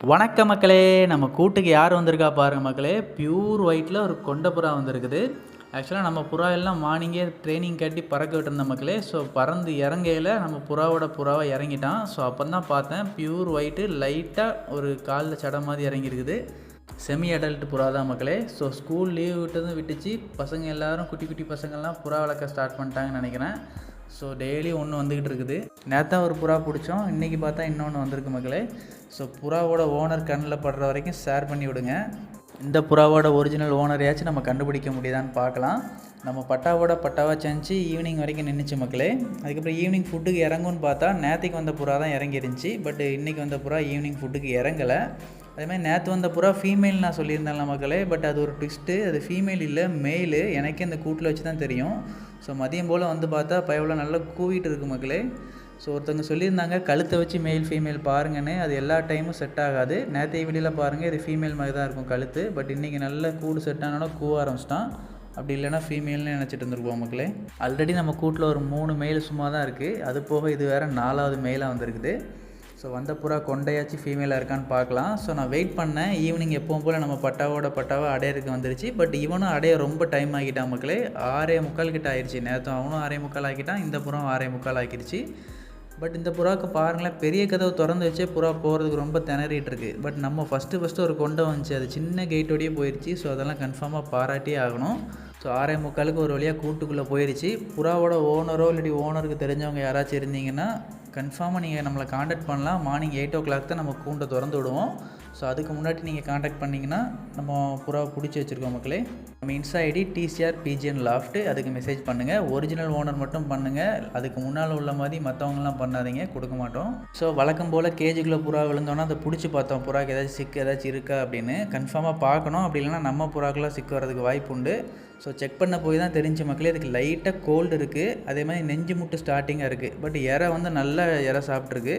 வணக்கம் மக்களே. நம்ம கூட்டுக்கு யார் வந்திருக்கா பாருங்கள் மக்களே. பியூர் ஒயிட்டில் ஒரு கொண்ட புறா வந்திருக்குது. ஆக்சுவலாக நம்ம புறா எல்லாம் மார்னிங்கே ட்ரைனிங் கட்டி பறக்க விட்டுருந்த மக்களே. ஸோ பறந்து இறங்கையில் நம்ம புறாவை இறங்கிட்டான். ஸோ அப்போ தான் பார்த்தேன் பியூர் ஒயிட்டு லைட்டாக ஒரு காலில் சடை மாதிரி இறங்கியிருக்குது. செமி அடல்ட் புறா தான் மக்களே. ஸோ ஸ்கூல் லீவ் விட்டுச்சு. பசங்க எல்லோரும் குட்டி குட்டி பசங்கள்லாம் புறா வளர்க்க ஸ்டார்ட் பண்ணிட்டாங்கன்னு நினைக்கிறேன். ஸோ டெய்லி ஒன்று வந்துக்கிட்டு இருக்குது. நேற்று ஒரு புறா பிடிச்சோம், இன்றைக்கி பார்த்தா இன்னொன்று வந்திருக்கு மக்களே. ஸோ புறாவோட ஓனர் கண்ணில் படுற வரைக்கும் ஷேர் பண்ணி விடுங்க. இந்த புறாவோட ஒரிஜினல் ஓனரையாச்சும் நம்ம கண்டுபிடிக்க முடியுதான்னு பார்க்கலாம். நம்ம பட்டாவாக செஞ்சு ஈவினிங் வரைக்கும் நின்றுச்சு மக்களே. அதுக்கப்புறம் ஈவினிங் ஃபுட்டுக்கு இறங்குன்னு பார்த்தா நேற்றுக்கு வந்த புறா தான் இறங்கிருந்துச்சு. பட் இன்றைக்கி வந்த புறா ஈவினிங் ஃபுட்டுக்கு இறங்கலை. அதேமாதிரி நேற்று வந்த புறா ஃபீமேல் நான் சொல்லியிருந்தேன்ல மக்களே. பட் அது ஒரு ட்விஸ்ட்டு, அது ஃபீமேல் இல்லை, மெயிலு. எனக்கே இந்த கூட்டில் வச்சு தான் தெரியும். ஸோ மதியம் போல் வந்து பார்த்தா பயவில் நல்லா கூவிட்டு இருக்குது மக்களே. ஸோ ஒருத்தவங்க சொல்லியிருந்தாங்க கழுத்தை வச்சு மெயில் ஃபீமேல் பாருங்கன்னு. அது எல்லா டைமும் செட் ஆகாது. நேற்றைய வீடியோவில் பாருங்கள், இது ஃபீமேல் மாதிரி தான் இருக்கும் கழுத்து. பட் இன்றைக்கி நல்ல கூடு செட் ஆனாலும் கூவ ஆரம்பிச்சிட்டான். அப்படி இல்லைனா ஃபீமேல்னு நினச்சிட்டு இருந்துருக்கோம் மக்களே. ஆல்ரெடி நம்ம கூட்டில் ஒரு 3 மெயில் சும்மா தான் இருக்குது. அது போக இது வேறு 4வது மெயிலாக வந்திருக்குது. ஸோ வந்த புறா கொண்டையாச்சு ஃபீமேலாக இருக்கான்னு பார்க்கலாம். ஸோ நான் வெயிட் பண்ணேன். ஈவினிங் எப்பவும் போல் நம்ம பட்டாவாக அடையிறதுக்கு வந்துருச்சு. பட் இவனும் அடைய ரொம்ப டைம் ஆகிட்டான் மக்களே. 6:45 கிட்ட ஆயிடுச்சு. நேற்று அவனும் 6:45 ஆக்கிட்டான், இந்த புறா 6:45 ஆக்கிடுச்சு. பட் இந்த புறாவுக்கு பாருங்களேன், பெரிய கதவை திறந்து வச்சே புறா போகிறதுக்கு ரொம்ப திணறிட்டு இருக்குது. பட் நம்ம ஃபஸ்ட்டு ஒரு கொண்டை வந்துச்சு, அது சின்ன கேட்டோடையே போயிடுச்சு. ஸோ அதெல்லாம் கன்ஃபார்மாக பாராட்டியே ஆகணும். ஸோ 6:45 ஒரு வழியாக கூட்டுக்குள்ளே போயிடுச்சு. புறாவோட ஓனரோ இல்லாட்டி ஓனருக்கு தெரிஞ்சவங்க யாராச்சும் இருந்தீங்கன்னா கன்ஃபார்மாக நீங்கள் நம்மளை காண்டாக்ட் பண்ணலாம். மார்னிங் 8 o'clock தான் நம்ம கூண்டை திறந்து விடுவோம். ஸோ அதுக்கு முன்னாடி நீங்கள் காண்டாக்ட் பண்ணிங்கன்னா நம்ம புறாவை பிடிச்சி வச்சுருக்கோம் மக்களே. நம்ம இன்ஸ்டா ஐடி TCR-PGN Loft, அதுக்கு மெசேஜ் பண்ணுங்கள். ஒரிஜினல் ஓனர் மட்டும் பண்ணுங்கள். அதுக்கு முன்னால் உள்ள மாதிரி மற்றவங்களாம் பண்ணாதீங்க, கொடுக்க மாட்டோம். ஸோ வழக்கம் போல் கேஜுக்குள்ளே புறா விழுந்தோன்னா அதை பிடிச்சி பார்த்தோம், புறாக்கு ஏதாச்சும் சிக்கு ஏதாச்சும் இருக்கா அப்படின்னு கன்ஃபார்மாக பார்க்கணும். அப்படி இல்லைனா நம்ம புறாக்கெல்லாம் சிக்கு வரதுக்கு வாய்ப்பு உண்டு. ஸோ செக் பண்ண போய் தான் தெரிஞ்ச மக்களே. அதுக்கு லைட்டாக கோல்டு இருக்குது. அதே மாதிரி நெஞ்சு முட்டு ஸ்டார்டிங்காக இருக்குது. பட் இறை வந்து நல்ல இறை சாப்பிட்ருக்கு.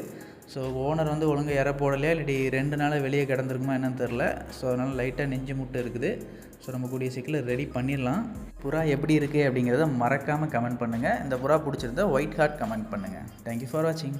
ஸோ ஓனர் வந்து ஒழுங்காக இறை போடலையா இல்லாட்டி 2 நாளாக வெளியே கிடந்திருக்குமா என்னன்னு தெரில. ஸோ அதனால் லைட்டாக நெஞ்சு முட்டு இருக்குது. ஸோ நம்ம கூடிய சீக்கிரம் ரெடி பண்ணிடலாம். புறா எப்படி இருக்குது அப்படிங்கிறத மறக்காமல் கமெண்ட் பண்ணுங்கள். இந்த புறா பிடிச்சிருந்தா ஒயிட் ஹார்ட் கமெண்ட் பண்ணுங்கள். தேங்க்யூ ஃபார் வாட்சிங்.